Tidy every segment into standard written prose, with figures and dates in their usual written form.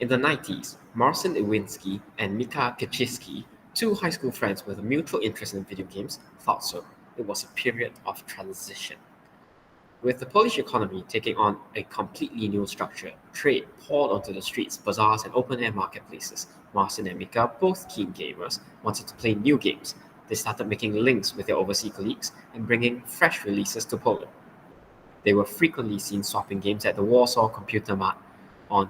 In the 90s, Marcin Iwinski and Mika Kaczynski, two high school friends with a mutual interest in video games, thought so. It was a period of transition. With the Polish economy taking on a completely new structure, trade poured onto the streets, bazaars, and open-air marketplaces. Marcin and Mika, both keen gamers, wanted to play new games. They started making links with their overseas colleagues and bringing fresh releases to Poland. They were frequently seen swapping games at the Warsaw Computer Mart on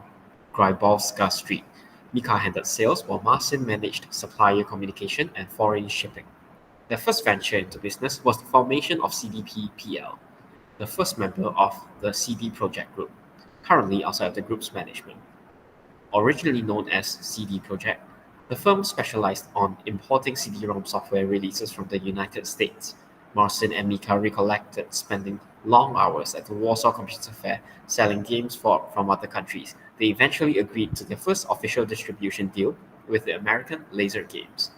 Grybowska Street. Mika handled sales while Marcin managed supplier communication and foreign shipping. Their first venture into business was the formation of CDP-PL, the first member of the CD Projekt Group, currently outside of the group's management. Originally known as CD Projekt, the firm specialized on importing CD-ROM software releases from the United States. Marcin and Mika recollected spending long hours at the Warsaw Computer Fair selling games from other countries. They eventually agreed to their first official distribution deal with the American Laser Games.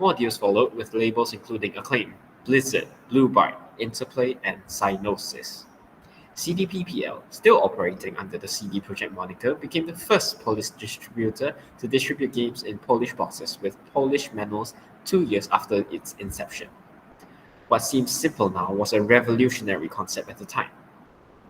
More deals followed with labels including Acclaim, Blizzard, Blue Byte, Interplay, and Psygnosis. CDPPL, still operating under the CD Projekt moniker, became the first Polish distributor to distribute games in Polish boxes with Polish manuals 2 years after its inception. What seems simple now was a revolutionary concept at the time.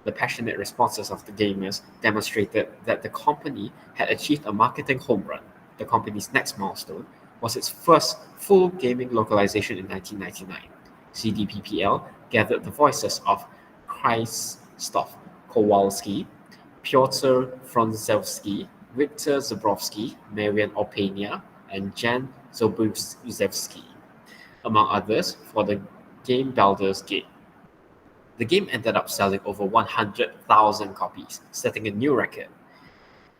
The passionate responses of the gamers demonstrated that the company had achieved a marketing home run. The company's next milestone was its first full gaming localization in 1999. CDPPL gathered the voices of Krzysztof Kowalski, Piotr Frądzewski, Victor Zabrowski, Marian Opania, and Jan Zobrzewski, among others, for the game Baldur's Gate. The game ended up selling over 100,000 copies, setting a new record.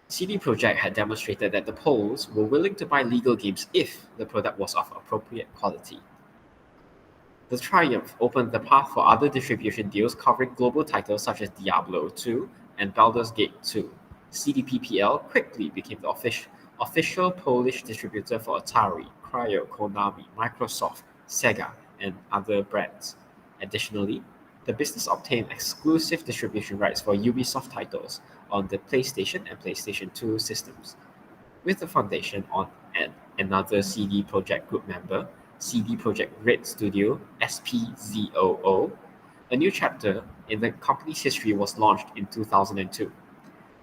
CD Projekt had demonstrated that the Poles were willing to buy legal games if the product was of appropriate quality. The triumph opened the path for other distribution deals covering global titles such as Diablo II and Baldur's Gate 2. CDPPL quickly became the official Polish distributor for Atari, Cryo, Konami, Microsoft, Sega, and other brands. Additionally, the business obtained exclusive distribution rights for Ubisoft titles on the PlayStation and PlayStation 2 systems. With the foundation on another CD Projekt Group member, CD Projekt Red Studio (SPZOO), a new chapter in the company's history was launched in 2002.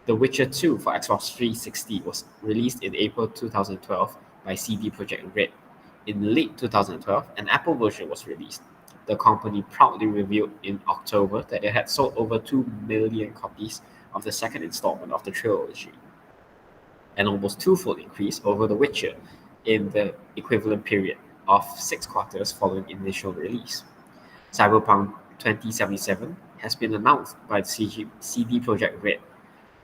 The Witcher 2 for Xbox 360 was released in April 2012 by CD Projekt Red. In late 2012, an Apple version was released. The company proudly revealed in October that it had sold over 2 million copies of the second installment of the trilogy, an almost twofold increase over The Witcher in the equivalent period of 6 quarters following initial release. Cyberpunk 2077 has been announced by CD Projekt Red.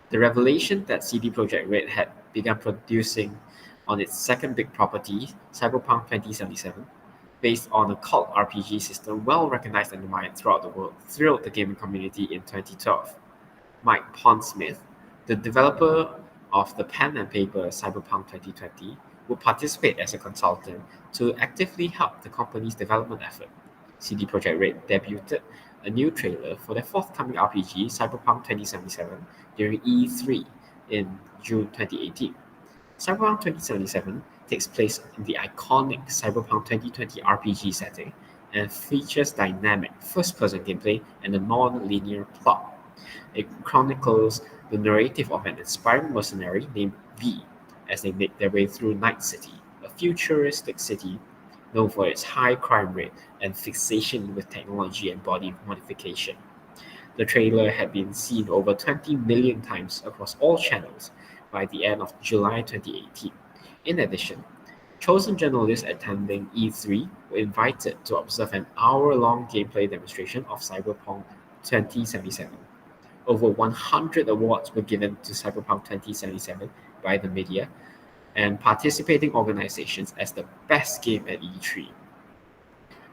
The revelation that CD Projekt Red had begun producing on its second big property, Cyberpunk 2077, based on a cult RPG system well recognized and admired throughout the world, thrilled the gaming community in 2012. Mike Pondsmith, the developer of the pen and paper Cyberpunk 2020, would participate as a consultant to actively help the company's development effort. CD Projekt Red debuted a new trailer for their forthcoming RPG, Cyberpunk 2077, during E3 in June 2018. Cyberpunk 2077 takes place in the iconic Cyberpunk 2020 RPG setting and features dynamic first-person gameplay and a non-linear plot. It chronicles the narrative of an inspiring mercenary named V as they make their way through Night City, a futuristic city known for its high crime rate and fixation with technology and body modification. The trailer had been seen over 20 million times across all channels by the end of July 2018. In addition, chosen journalists attending E3 were invited to observe an hour-long gameplay demonstration of Cyberpunk 2077. Over 100 awards were given to Cyberpunk 2077 by the media and participating organizations as the best game at E3.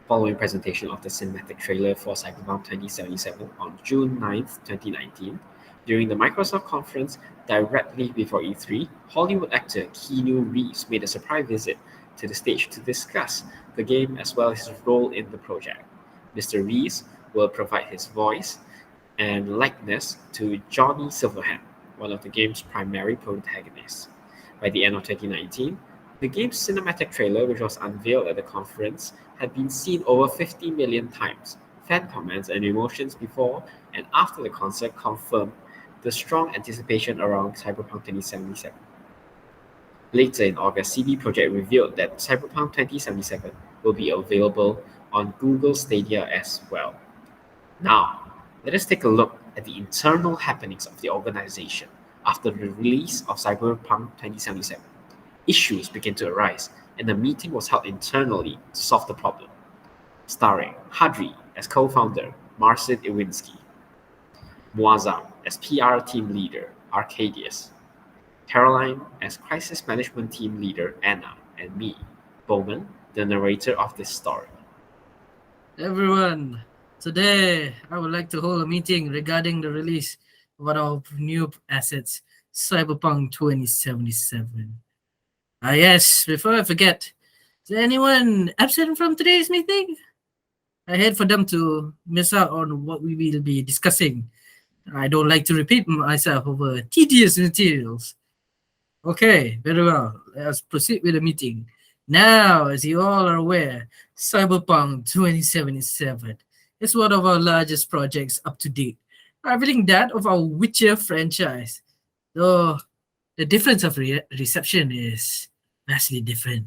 Following presentation of the cinematic trailer for Cyberpunk 2077 on June 9, 2019, during the Microsoft conference directly before E3, Hollywood actor Keanu Reeves made a surprise visit to the stage to discuss the game as well as his role in the project. Mr. Reeves will provide his voice and likeness to Johnny Silverhand, one of the game's primary protagonists. By the end of 2019, the game's cinematic trailer, which was unveiled at the conference, had been seen over 50 million times. Fan comments and emotions before and after the concert confirmed the strong anticipation around Cyberpunk 2077. Later in August, CD Projekt revealed that Cyberpunk 2077 will be available on Google Stadia as well. Now, let us take a look at the internal happenings of the organization after the release of Cyberpunk 2077. Issues began to arise, and a meeting was held internally to solve the problem, starring Hadri as co-founder Marcin Iwinski, Muazzam as PR team leader Arcadius, Caroline as crisis management team leader Anna, and me, Bowman, the narrator of this story. Everyone, today I would like to hold a meeting regarding the release of one of our new assets, Cyberpunk 2077. Yes, before I forget, is there anyone absent from today's meeting? I hate for them to miss out on what we will be discussing. I don't like to repeat myself over tedious materials. Okay, very well. Let us proceed with the meeting. Now, as you all are aware, Cyberpunk 2077 is one of our largest projects up to date, rivaling that of our Witcher franchise. Though the difference of reception is vastly different.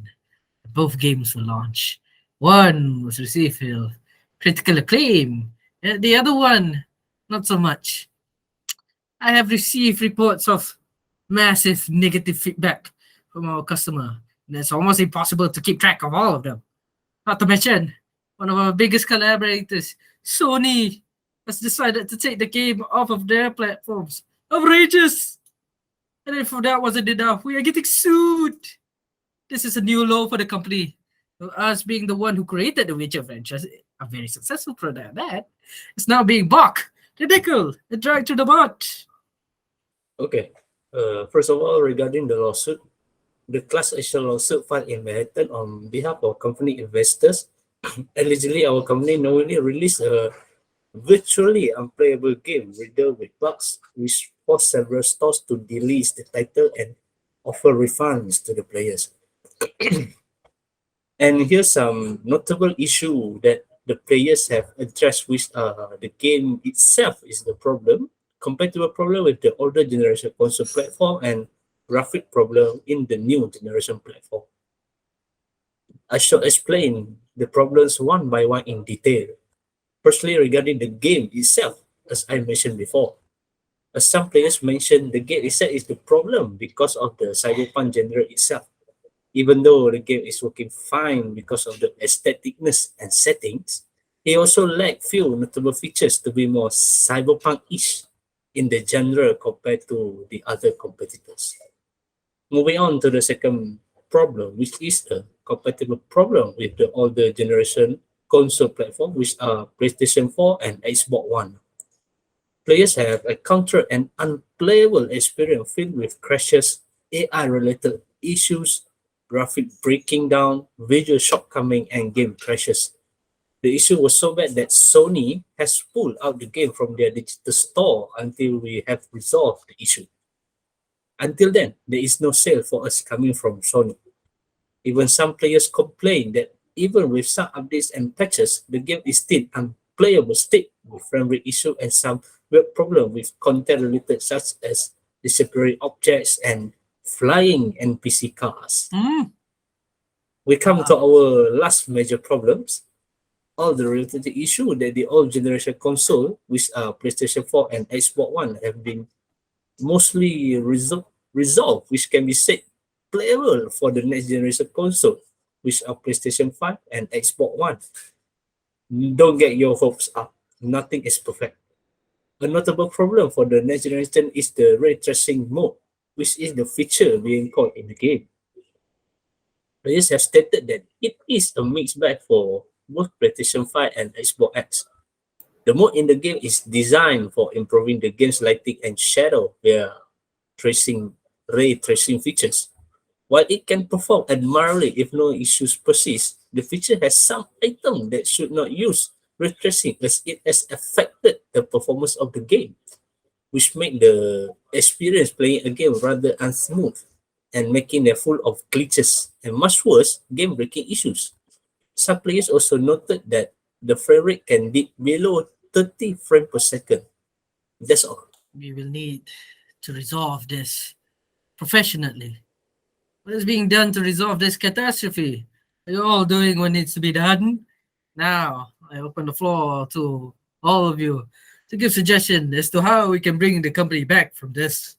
Both games were launched. One was received with critical acclaim, and the other one, not so much. I have received reports of massive negative feedback from our customer, and it's almost impossible to keep track of all of them. Not to mention, one of our biggest collaborators, Sony, has decided to take the game off of their platforms. Outrageous! And if that wasn't enough, we are getting sued. This is a new low for the company. Us being the one who created the Witcher franchise, a very successful product that is now being balked, ridiculed, and dragged to the mud. Okay. First of all, regarding the lawsuit, the class action lawsuit filed in Manhattan on behalf of company investors. Allegedly, our company knowingly released a virtually unplayable game riddled with bugs, which forced several stores to delete the title and offer refunds to the players. And here's some notable issue that the players have addressed, which the game itself is the problem, compared to a problem with the older generation console platform and graphic problem in the new generation platform. I shall explain the problems one by one in detail. Firstly, regarding the game itself, as I mentioned before, as some players mentioned, the game itself is the problem because of the cyberpunk genre itself. Even though the game is working fine because of the aestheticness and settings, it also lacks few notable features to be more cyberpunk-ish in the genre compared to the other competitors. Moving on to the second problem, which is a compatible problem with the older generation console platform, which are PlayStation 4 and Xbox One. Players have encountered an unplayable experience filled with crashes, AI-related issues, graphic breaking down, visual shortcoming, and game crashes. The issue was so bad that Sony has pulled out the game from their digital store until we have resolved the issue. Until then, there is no sale for us coming from Sony. Even some players complain that even with some updates and patches, the game is still unplayable state with frame rate issue and some web problem with content related such as disappearing objects and flying NPC cars. We come to our last major problems. All the related issue that the old generation console, which are PlayStation 4 and Xbox One, have been mostly resolved, which can be said playable for the next generation console, which are PlayStation 5 and Xbox One. Don't get your hopes up. Nothing is perfect. A notable problem for the next generation is the ray tracing mode, which is the feature being called in the game. Players have stated that it is a mixed bag for both PlayStation 5 and Xbox X. The mode in the game is designed for improving the game's lighting and shadow via ray tracing features. While it can perform admirably if no issues persist, the feature has some items that should not use ray tracing as it has affected the performance of the game, which make the experience playing a game rather unsmooth and making them full of glitches and much worse, game-breaking issues. Some players also noted that the frame rate can dip below 30 frames per second. That's all. We will need to resolve this professionally. What is being done to resolve this catastrophe? Are you all doing what needs to be done? Now, I open the floor to all of you to give suggestions as to how we can bring the company back from this.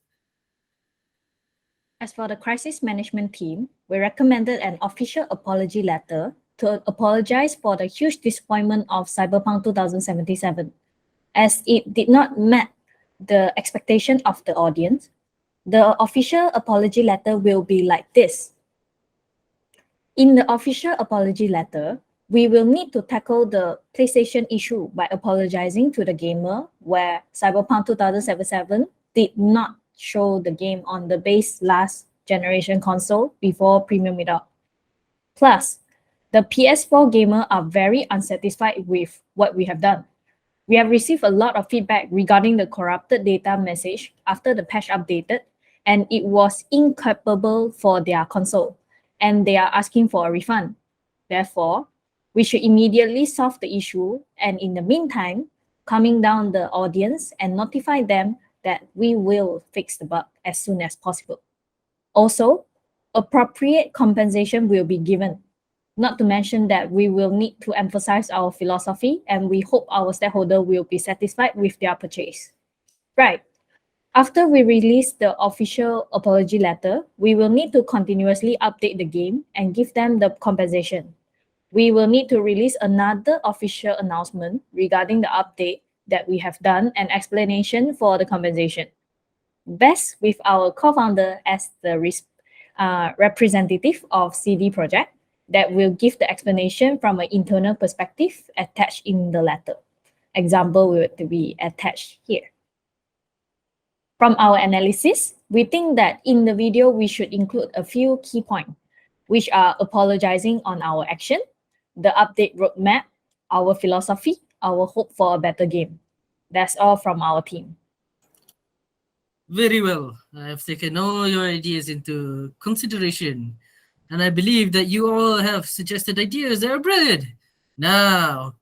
As for the crisis management team, we recommended an official apology letter to apologize for the huge disappointment of Cyberpunk 2077, as it did not meet the expectation of the audience. The official apology letter will be like this. In the official apology letter, we will need to tackle the PlayStation issue by apologizing to the gamer where Cyberpunk 2077 did not show the game on the base last generation console before premium it out. Plus, the PS4 gamer are very unsatisfied with what we have done. We have received a lot of feedback regarding the corrupted data message after the patch updated, and it was incapable for their console, and they are asking for a refund. Therefore, we should immediately solve the issue, and in the meantime, calming down the audience and notify them that we will fix the bug as soon as possible. Also, appropriate compensation will be given. Not to mention that we will need to emphasize our philosophy, and we hope our stakeholder will be satisfied with their purchase. Right. After we release the official apology letter, we will need to continuously update the game and give them the compensation. We will need to release another official announcement regarding the update that we have done and explanation for the compensation. Best with our co-founder as the representative of CD Projekt that will give the explanation from an internal perspective attached in the letter. Example will be attached here. From our analysis, we think that in the video we should include a few key points, which are apologizing on our action, the update roadmap, our philosophy, our hope for a better game. That's all from our team. Very well. I have taken all your ideas into consideration, and I believe that you all have suggested ideas that are brilliant. Now,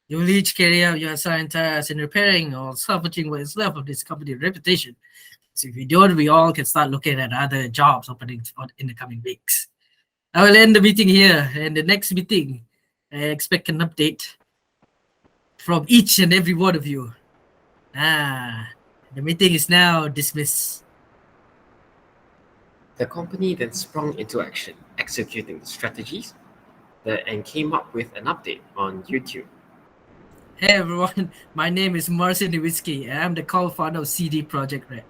you will each carry out your assigned tasks in repairing or salvaging what is left of this company's reputation. So if you don't, we all can start looking at other jobs opening in the coming weeks. I will end the meeting here, and the next meeting, I expect an update from each and every one of you. The meeting is now dismissed. The company then sprung into action, executing the strategies and came up with an update on YouTube. Hey everyone, my name is Marcin Nowicki, and I'm the co-founder of CD Projekt Red.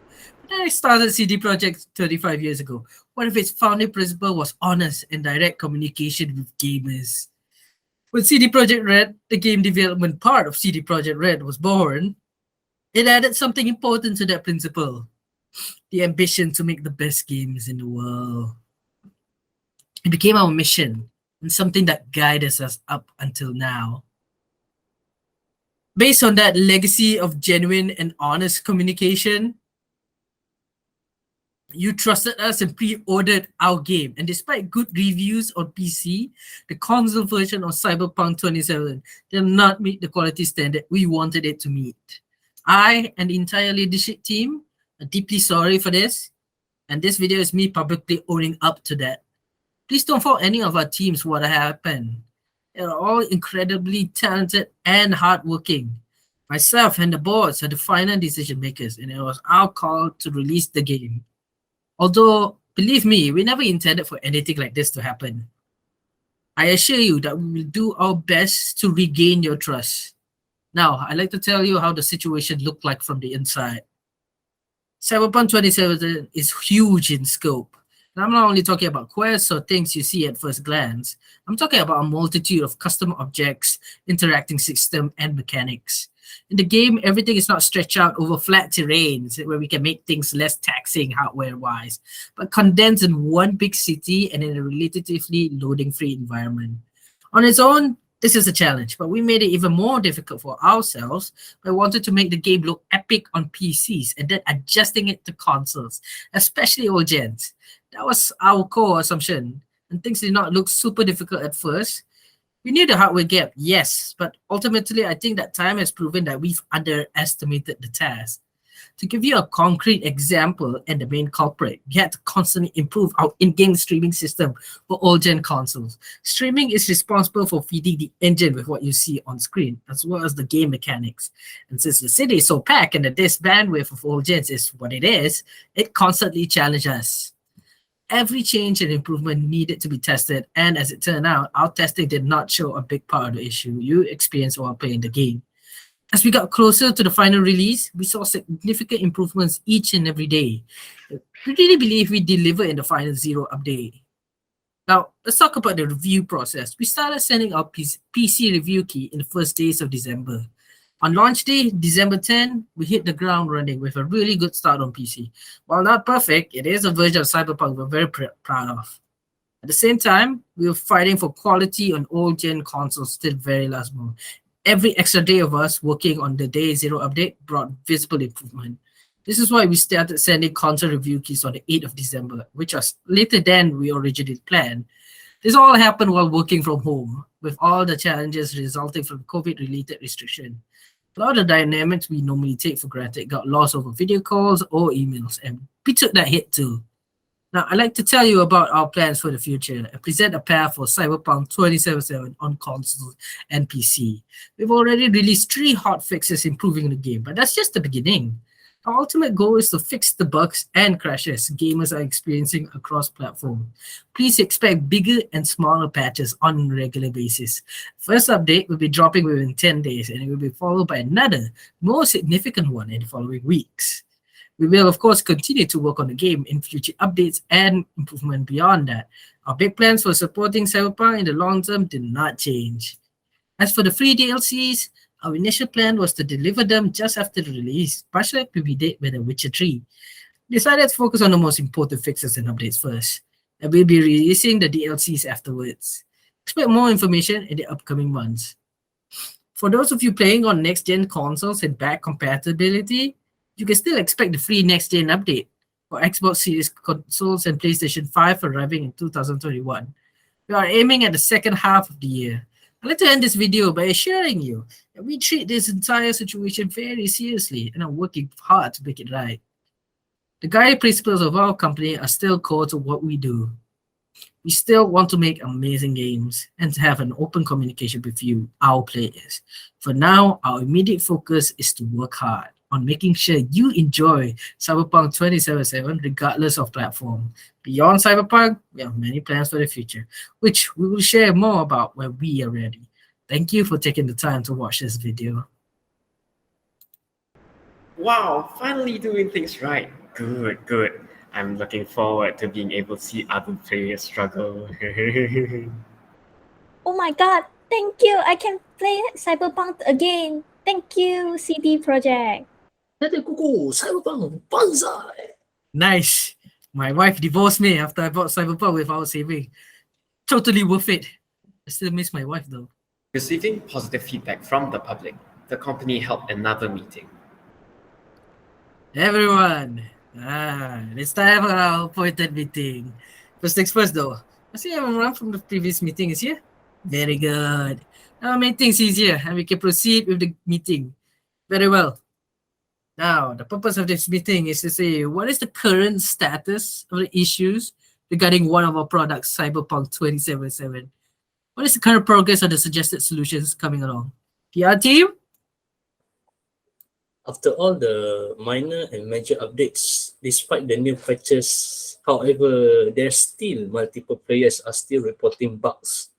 When I started CD Projekt 35 years ago, one of its founding principles was honest and direct communication with gamers. When CD Projekt Red, the game development part of CD Projekt Red, was born, it added something important to that principle: the ambition to make the best games in the world. It became our mission and something that guides us up until now. Based on that legacy of genuine and honest communication, you trusted us and pre-ordered our game. And despite good reviews on PC, the console version of Cyberpunk 2077 did not meet the quality standard we wanted it to meet. I and the entire leadership team are deeply sorry for this, and this video is me publicly owning up to that. Please don't fault any of our teams what happened. They're all incredibly talented and hardworking. Myself and the boards are the final decision makers, and it was our call to release the game. Although, believe me, we never intended for anything like this to happen. I assure you that we will do our best to regain your trust. Now, I'd like to tell you how the situation looked like from the inside. Cyberpunk 2077 is huge in scope. And I'm not only talking about quests or things you see at first glance. I'm talking about a multitude of custom objects, interacting system, and mechanics. In the game, everything is not stretched out over flat terrains where we can make things less taxing hardware-wise, but condensed in one big city and in a relatively loading-free environment. On its own, This is a challenge, but we made it even more difficult for ourselves by wanting to make the game look epic on PCs and then adjusting it to consoles, especially old gens. That was our core assumption, and things did not look super difficult at first. We knew the hardware gap, yes, but ultimately I think that time has proven that we've underestimated the task. To give you a concrete example and the main culprit, we had to constantly improve our in-game streaming system for old-gen consoles. Streaming is responsible for feeding the engine with what you see on screen, as well as the game mechanics. And since the city is so packed and the disk bandwidth of old gens is what it is, it constantly challenged us. Every change and improvement needed to be tested, and as it turned out, our testing did not show a big part of the issue you experienced while playing the game. As we got closer to the final release, we saw significant improvements each and every day. We really believe we deliver in the final Zero update. Now, let's talk about the review process. We started sending our PC review key in the first days of December. On launch day, December 10, we hit the ground running with a really good start on PC. While not perfect, it is a version of Cyberpunk we're very proud of. At the same time, we were fighting for quality on old-gen consoles till very last moment. Every extra day of us working on the Day Zero update brought visible improvement. This is why we started sending console review keys on the 8th of December, which was later than we originally planned. This all happened while working from home, with all the challenges resulting from COVID-related restriction. A lot of the dynamics we normally take for granted got lost over video calls or emails, and we took that hit too. Now, I'd like to tell you about our plans for the future and present a path for Cyberpunk 2077 on consoles and PC. We've already released 3 hot fixes improving the game, but that's just the beginning. Our ultimate goal is to fix the bugs and crashes gamers are experiencing across platforms. Please expect bigger and smaller patches on a regular basis. First update will be dropping within 10 days, and it will be followed by another, more significant one in the following weeks. We will, of course, continue to work on the game in future updates and improvement beyond that. Our big plans for supporting Cyberpunk in the long term did not change. As for the free DLCs, our initial plan was to deliver them just after the release, much like we did with The Witcher 3. We decided to focus on the most important fixes and updates first, and we'll be releasing the DLCs afterwards. Expect more information in the upcoming months. For those of you playing on next-gen consoles and back compatibility, you can still expect the free next-gen update for Xbox Series consoles and PlayStation 5 arriving in 2021. We are aiming at the second half of the year. I'd like to end this video by assuring you that we treat this entire situation very seriously and are working hard to make it right. The guiding principles of our company are still core to what we do. We still want to make amazing games and to have an open communication with you, our players. For now, our immediate focus is to work hard on making sure you enjoy Cyberpunk 2077 regardless of platform. Beyond Cyberpunk, we have many plans for the future, which we will share more about when we are ready. Thank you for taking the time to watch this video. Wow, finally doing things right. Good, good. I'm looking forward to being able to see other players struggle. Oh my god, thank you! I can play Cyberpunk again. Thank you, CD Projekt. Cyberpunk Banzai! Nice. My wife divorced me after I bought Cyberpunk without saving. Totally worth it. I still miss my wife though. Receiving positive feedback from the public, the company held another meeting. Everyone, it's time for our appointed meeting. First things first though. I see everyone from the previous meeting is here. Very good. Now main things easier and we can proceed with the meeting. Very well. Now, the purpose of this meeting is to say what is the current status of the issues regarding one of our products, Cyberpunk 2077. What is the current progress of the suggested solutions coming along? PR team? After all the minor and major updates, despite the new patches, however, there's still multiple players are still reporting bugs.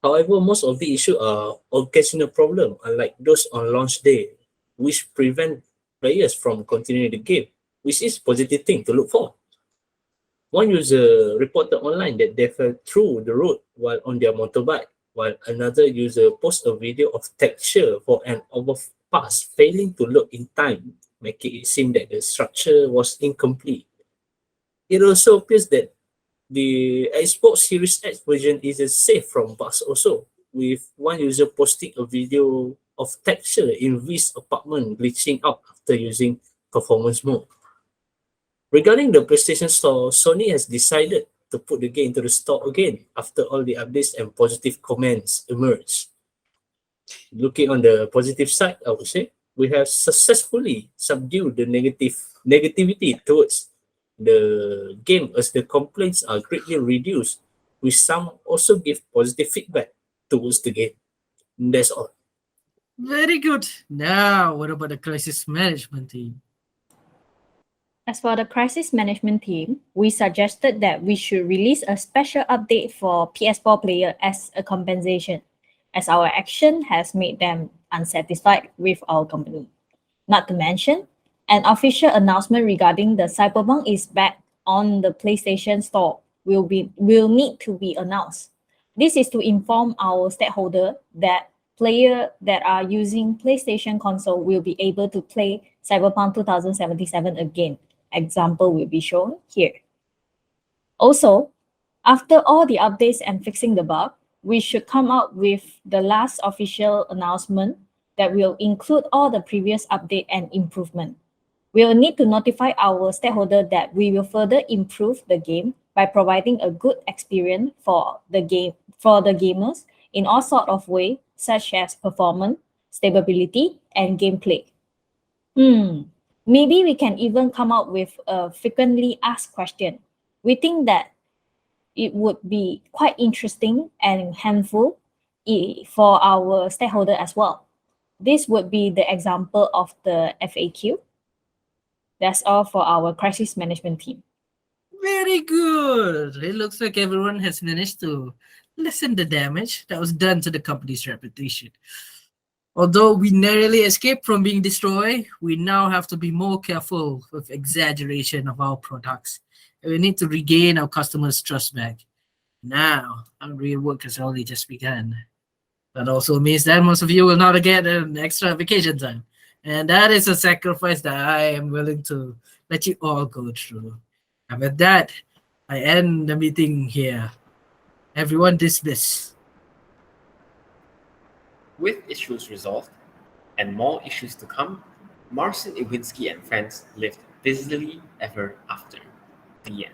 However, most of the issues are occasional problems, unlike those on launch day, which prevent players from continuing the game, which is a positive thing to look for. One user reported online that they fell through the road while on their motorbike, while another user posted a video of texture for an overpass failing to load in time, making it seem that the structure was incomplete. It also appears that the Xbox Series X version is safe from bugs also, with one user posting a video of texture in V's apartment glitching out after using performance mode. Regarding the PlayStation Store, Sony has decided to put the game into the store again after all the updates and positive comments emerged. Looking on the positive side, I would say, we have successfully subdued the negativity towards the game as the complaints are greatly reduced, with some also give positive feedback towards the game. That's all. Very good. Now, what about the crisis management team? As for the crisis management team, we suggested that we should release a special update for PS4 player as a compensation, as our action has made them unsatisfied with our company. Not to mention, an official announcement regarding the Cyberpunk is back on the PlayStation Store will need to be announced. This is to inform our stakeholder that players that are using PlayStation console will be able to play Cyberpunk 2077 again. Example will be shown here. Also, after all the updates and fixing the bug, we should come out with the last official announcement that will include all the previous update and improvement. We'll need to notify our stakeholder that we will further improve the game by providing a good experience for the gamers in all sort of ways, such as performance, stability, and gameplay. Maybe we can even come up with a frequently asked question. We think that it would be quite interesting and helpful for our stakeholder as well. This would be the example of the FAQ. That's all for our crisis management team. Very good. It looks like everyone has managed to lessen the damage that was done to the company's reputation. Although we narrowly escaped from being destroyed, we now have to be more careful with exaggeration of our products. And we need to regain our customers' trust back. Now, our real work has only just begun. That also means that most of you will not get an extra vacation time. And that is a sacrifice that I am willing to let you all go through. And with that, I end the meeting here. Everyone dismissed. With issues resolved and more issues to come, Marcin Iwinski and friends lived busily ever after. The end.